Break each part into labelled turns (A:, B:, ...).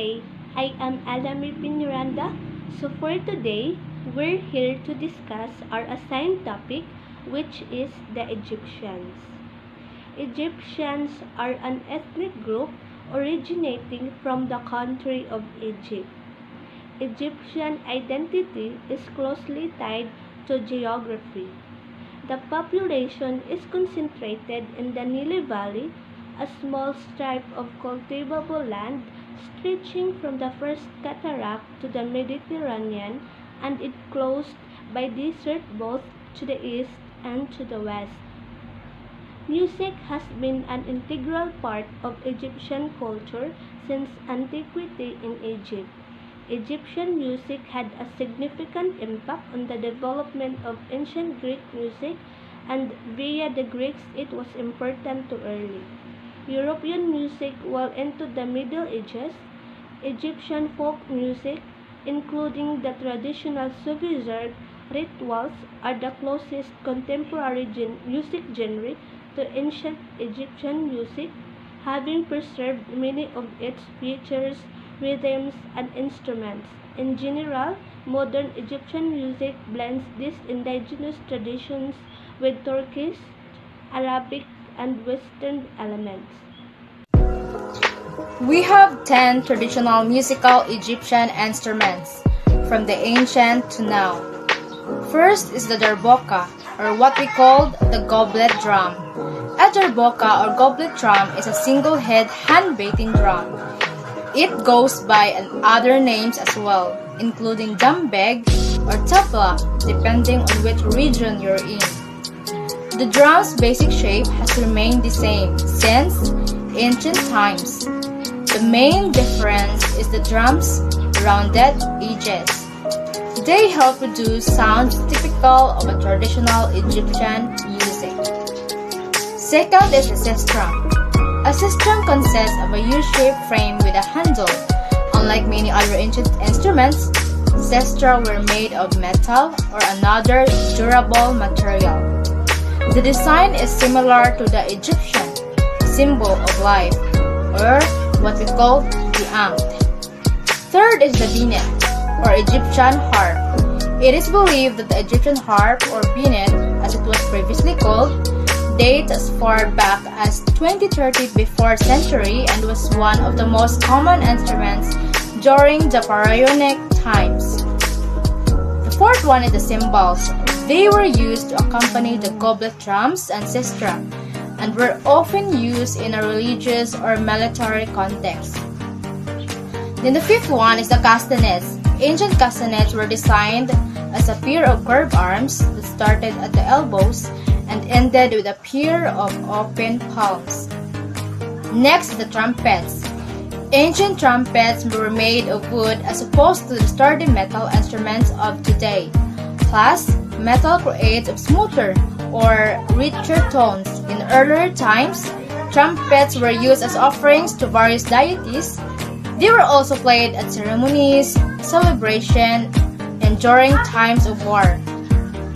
A: Hi, I am Alami Pinuranda. So for today, we're here to discuss our assigned topic, which is the Egyptians. Egyptians are an ethnic group originating from the country of Egypt. Egyptian identity is closely tied to geography. The population is concentrated in the Nile Valley, a small strip of cultivable land stretching from the first cataract to the Mediterranean and enclosed by desert both to the east and to the west. Music has been an integral part of Egyptian culture since antiquity in Egypt. Egyptian music had a significant impact on the development of ancient Greek music, and via the Greeks it was important to early European music well into the Middle Ages. Egyptian folk music, including the traditional Sufi rituals, are the closest contemporary music genre to ancient Egyptian music, having preserved many of its features, rhythms, and instruments. In general, modern Egyptian music blends these indigenous traditions with Turkish, Arabic, and Western elements.
B: We have 10 traditional musical Egyptian instruments, from the ancient to now. First is the darboka, or what we call the goblet drum. A darboka or goblet drum is a single-head hand-beating drum. It goes by other names as well, including jambeg or tabla, depending on which region you're in. The drum's basic shape has remained the same since ancient times. The main difference is the drum's rounded edges. They help produce sounds typical of a traditional Egyptian music. Second is the sistrum. A sistrum consists of a U-shaped frame with a handle. Unlike many other ancient instruments, sistra were made of metal or another durable material. The design is similar to the Egyptian symbol of life, or what we call the ankh. Third is the binet, or Egyptian harp. It is believed that the Egyptian harp, or binet as it was previously called, dates as far back as 2030 before century and was one of the most common instruments during the pharaonic times. The fourth one is the cymbals. They were used to accompany the goblet drums and sistra, and were often used in a religious or military context. Then the fifth one is the castanets. Ancient castanets were designed as a pair of curved arms that started at the elbows and ended with a pair of open palms. Next, the trumpets. Ancient trumpets were made of wood as opposed to the sturdy metal instruments of today. Plus, metal creates smoother or richer tones. In earlier times, trumpets were used as offerings to various deities. They were also played at ceremonies, celebration, and during times of war.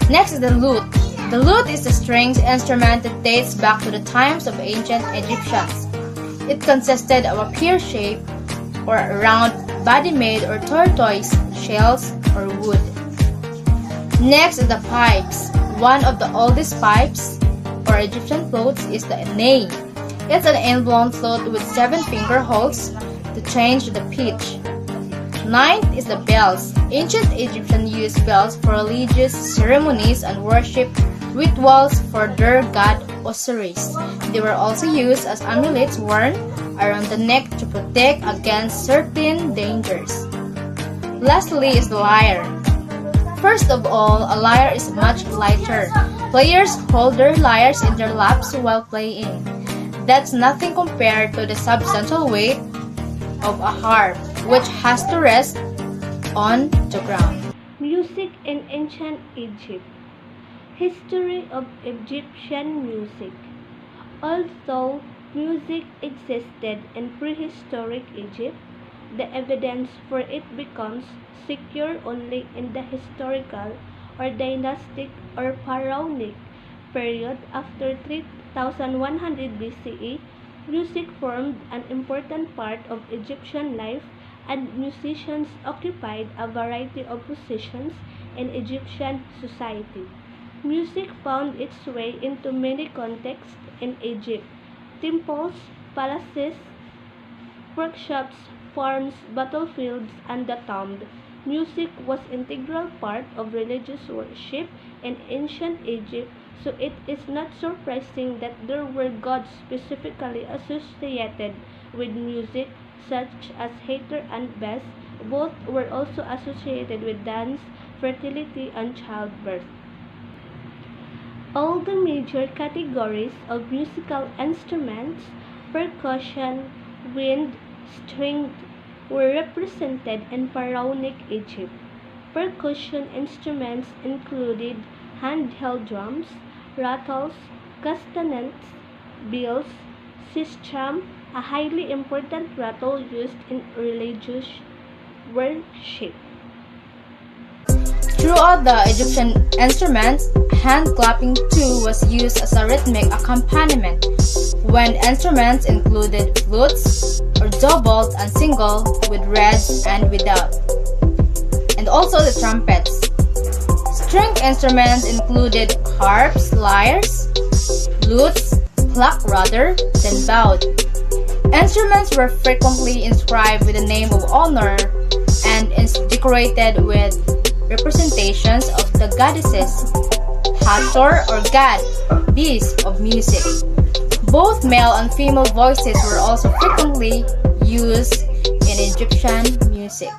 B: Next is the lute. The lute is a stringed instrument that dates back to the times of ancient Egyptians. It consisted of a pear-shaped or round body made of tortoise shells or wood. Next is the pipes. One of the oldest pipes or Egyptian flutes is the ney. It's an end-blown flute with 7 finger holes to change the pitch. Ninth is the bells. Ancient Egyptians used bells for religious ceremonies and worship rituals for their god Osiris. They were also used as amulets worn around the neck to protect against certain dangers. Lastly is the lyre. First of all, a lyre is much lighter. Players hold their lyres in their laps while playing. That's nothing compared to the substantial weight of a harp, which has to rest on the ground.
A: Music in ancient Egypt. History of Egyptian music. Although music existed in prehistoric Egypt, the evidence for it becomes secure only in the historical or dynastic or pharaonic period after 3100 BCE. Music formed an important part of Egyptian life and musicians occupied a variety of positions in Egyptian society. Music found its way into many contexts in Egypt: temples, palaces, workshops, farms, battlefields, and the tomb. Music was an integral part of religious worship in ancient Egypt, so it is not surprising that there were gods specifically associated with music, such as Hathor and Bes. Both were also associated with dance, fertility, and childbirth. All the major categories of musical instruments, percussion, wind, stringed, were represented in pharaonic Egypt. Percussion instruments included handheld drums, rattles, castanets, bells, sistrum, a highly important rattle used in religious worship.
B: Throughout the Egyptian instruments, hand clapping too was used as a rhythmic accompaniment. Wind instruments included flutes, or doubled and single with reds and without, and also the trumpets. String instruments included harps, lyres, lutes, pluck rather than bowed. Instruments were frequently inscribed with the name of honor and decorated with representations of the goddesses Hathor or God, beast of music. Both male and female voices were also frequently used in Egyptian music.